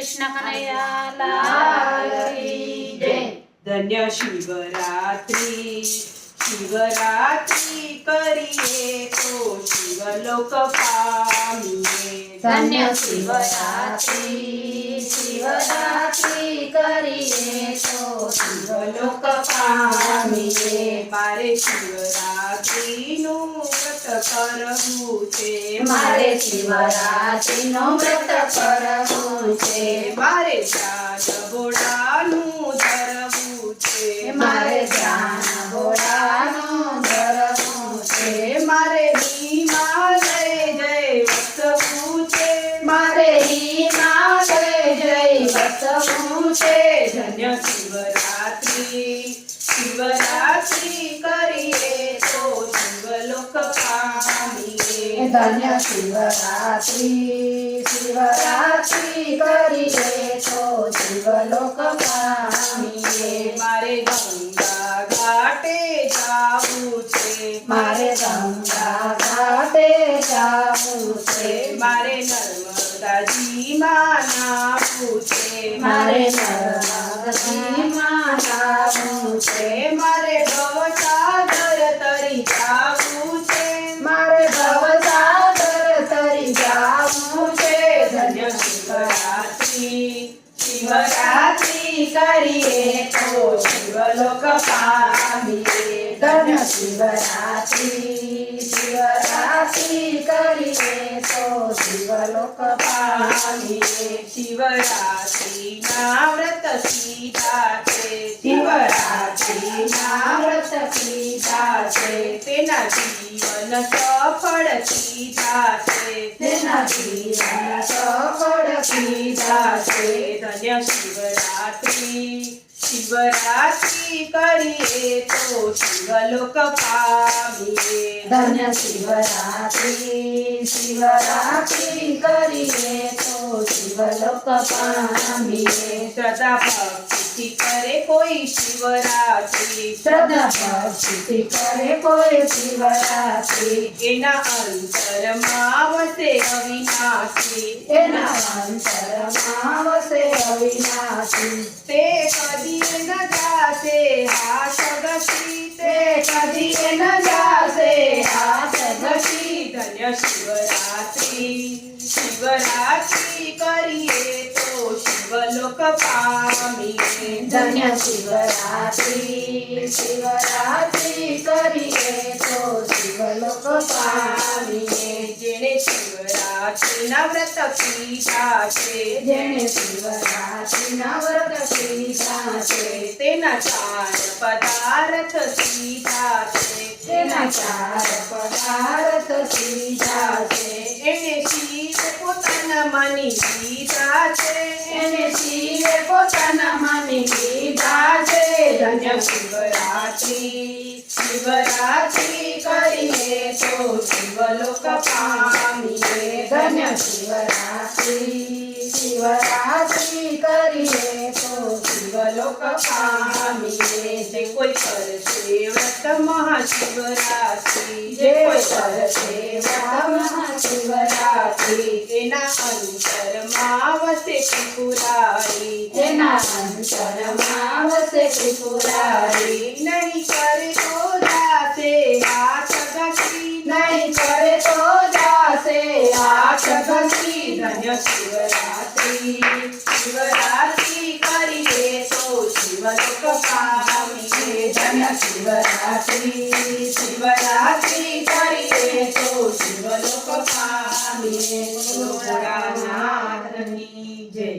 કૃષ્ણ કનૈયા લાલ કી જય। ધન્ય શિવરાત્રી શિવરાત્રી કરીએ તો શિવલોક પામીએ। ધન્ય શિવરાત્રી શિવરાત્રી કરીએ તો શિવલોક પામીએ। મારે શિવરાત્રીનું વ્રત કરવું છે। મારે શિવરાત્રીનું વ્રત કરવું છે। મારે ધ્યાન ભોળાનું ધરવું છે। મારે ધ્યાન ભોળાનું ધરવું છે। મારે હિમાલય જય વસવું છે। મારે હિમાલય જઈ વસવું છે। ધન્ય શિવરાત્રી શિવરાત્રી કરીએ તો શિવલોક પામીએ। ધન્ય શિવરાત્રી શિવરાત્રી કરીએ તો શિવલોક પામીએ। મારે ગંગા ઘાટે જાવું છે। મારે ગંગા ઘાટે જાવું છે। મારે નર્મદાજીમાં નાવું છે। મારે નર્મદાજીમાં નાવું છે। મારે ભવસાગર તરી જાવું છે। મારે ભવસાગર તરી જાવું છે। ધન્ય શિવરાત્રી શિવરાત્રી કરીએ તો શિવલોક પામીએ। ધન્ય શિવરાત્રી શિવરાત્રી કરીએ તો શિવલોક પામીએ। શિવરાત્રીના વ્રત કીધા છે। શિવરાત્રીના વ્રત કીધા છે। તેના જીવન સફળ કીધા છે। તેના જીવન સફળ કીધા છે। ધન્ય શિવરાત્રી શિવરાત્રી કરીએ તો શિવલોક પામીએ। ધન્ય શિવરાત્રી શિવરાત્રી કરીએ તો શિવલોક પામીએ। શ્રદ્ધા ભક્તિથી કરે કોઈ શિવરાત્રી। શ્રદ્ધા ભક્તિથી કરે કોઈ શિવરાત્રી। એના અંતરમાં વસે અવિનાશી। એના અંતરમાં વસે અવિનાશી। તે કદી ન જાશે હાથ ઘસી। તે કદી ન જાશે હાથ ઘસી। ધન્ય શિવરાત્રી શિવરાત્રી કરીએ તો શિવલોક પામીએ। ધન્ય શિવરાત્રી શિવરાત્રી કરીએ તો શિવલોક પામીએ। જેણે શિવરાત્રીના વ્રત કીધા છે। જેણે શિવરાત્રીના વ્રત કીધા છે। તેના ચાર પદાર્થ સીધા છે। તેના ચાર પદાર્થ સીધા છે। એને શિવ પોતાના માની લીધા છે। એને શિવે પોતાના માની લીધા છે। ધન્ય શિવરાત્રી શિવરાત્રી કરીએ તો શિવલોક પામીએ। ધન્ય શિવરાત્રી શિવરાત્રી કરીએ તો શિવલોક પામીએ। જે કોઈ કરશે વ્રત મહાશિવરાત્રી। જે કોઈ કરશે વ્રત મહાશિવરાત્રી। એના અંતરમાં વસે ત્રિપુરારી। તેના અંતરમાં વસે ત્રિપુરારી। નહીં કરે તો જાશે હાથ ઘસી। નહીં કરે તો જાશે હાથ ઘસી। ધન્ય શિવરાત્રી શિવરાત્રી કરીએ તો શિવલોક પામીએ। ધન્ય શિવરાત્રી શિવરાત્રી કરીએ તો શિવલોક પામીએ। ભોળાનાથની જય।